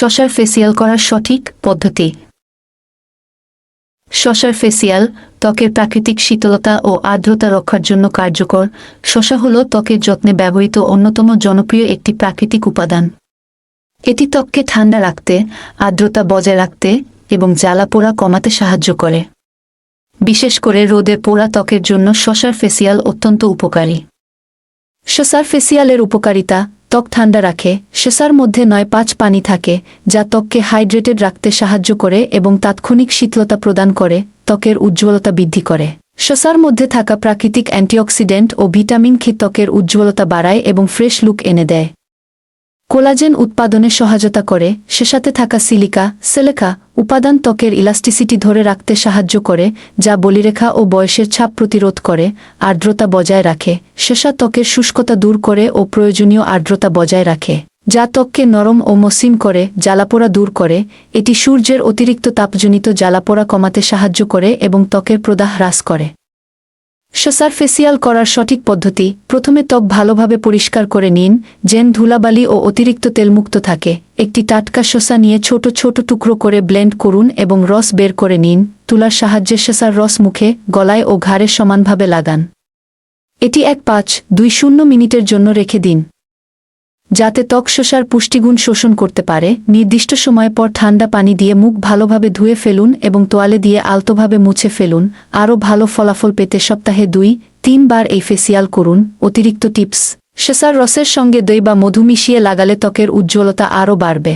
শসার ফেসিয়াল করার সঠিক পদ্ধতি। শসার ফেসিয়াল ত্বকের প্রাকৃতিক শীতলতা ও আর্দ্রতা রক্ষার জন্য কার্যকর। শসা হল ত্বকের যত্নে ব্যবহৃত অন্যতম জনপ্রিয় একটি প্রাকৃতিক উপাদান। এটি ত্বককে ঠান্ডা রাখতে, আর্দ্রতা বজায় রাখতে এবং জ্বালাপোড়া কমাতে সাহায্য করে। বিশেষ করে রোদে পোড়া ত্বকের জন্য শসার ফেসিয়াল অত্যন্ত উপকারী। শসার ফেসিয়ালের উপকারিতা: ত্বক ঠান্ডা রাখে। শসার মধ্যে ৯৫ পানি থাকে, যা ত্বককে হাইড্রেটেড রাখতে সাহায্য করে এবং তাৎক্ষণিক শীতলতা প্রদান করে, ত্বকের উজ্জ্বলতা বৃদ্ধি করে। শসার মধ্যে থাকা প্রাকৃতিক অ্যান্টিঅক্সিডেন্ট ও ভিটামিন খি ত্বকের উজ্জ্বলতা বাড়ায় এবং ফ্রেশ লুক এনে দেয়। কোলাজেন উৎপাদনে সহায়তা করে। শসাতে থাকা সিলিকা উপাদান ত্বকের ইলাস্টিসিটি ধরে রাখতে সাহায্য করে, যা বলিরেখা ও বয়সের ছাপ প্রতিরোধ করে। আর্দ্রতা বজায় রাখে। শসা ত্বকের শুষ্কতা দূর করে ও প্রয়োজনীয় আর্দ্রতা বজায় রাখে, যা ত্বককে নরম ও মসৃণ করে। জ্বালাপোড়া দূর করে। এটি সূর্যের অতিরিক্ত তাপজনিত জ্বালাপোড়া কমাতে সাহায্য করে এবং ত্বকের প্রদাহ হ্রাস করে। শসার ফেসিয়াল করার সঠিক পদ্ধতি: প্রথমে ত্বক ভালোভাবে পরিষ্কার করে নিন, যেন ধুলাবালি ও অতিরিক্ত তেলমুক্ত থাকে। একটি টাটকা শসা নিয়ে ছোট ছোট টুকরো করে ব্লেন্ড করুন এবং রস বের করে নিন। তুলার সাহায্যে শসার রস মুখে, গলায় ও ঘাড়ে সমানভাবে লাগান। এটি 1-5-2-0 মিনিটের জন্য রেখে দিন, যাতে ত্বক শসার পুষ্টিগুণ শোষণ করতে পারে। নির্দিষ্ট সময় পর ঠান্ডা পানি দিয়ে মুখ ভালোভাবে ধুয়ে ফেলুন এবং তোয়ালে দিয়ে আলতোভাবে মুছে ফেলুন। আরও ভালো ফলাফল পেতে সপ্তাহে 2-3 বার এই ফেসিয়াল করুন। অতিরিক্ত টিপস: শসার রসের সঙ্গে দই বা মধু মিশিয়ে লাগালে ত্বকের উজ্জ্বলতা আরও বাড়বে।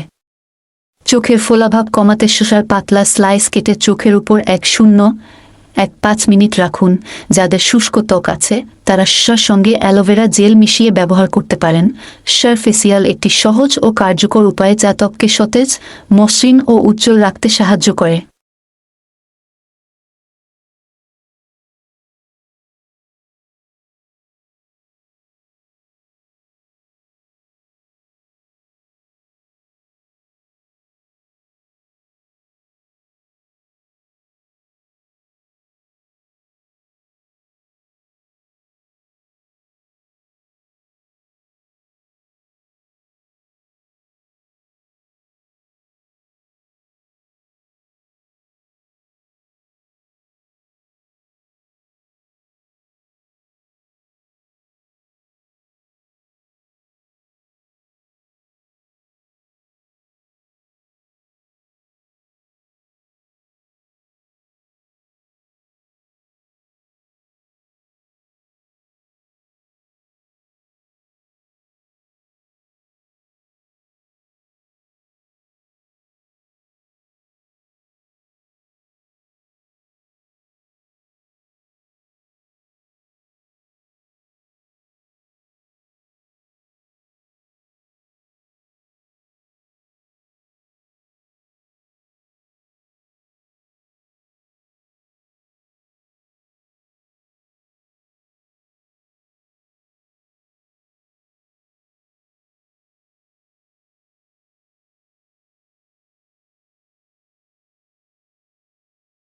চোখের ফোলাভাব কমাতে শসার পাতলা স্লাইস কেটে চোখের উপর 1-5 মিনিট রাখুন। যাদের শুষ্ক ত্বক আছে তারা শসার সঙ্গে অ্যালোভেরা জেল মিশিয়ে ব্যবহার করতে পারেন। শসার ফেসিয়াল একটি সহজ ও কার্যকর উপায় যা ত্বককে সতেজ, মসৃণ ও উজ্জ্বল রাখতে সাহায্য করে।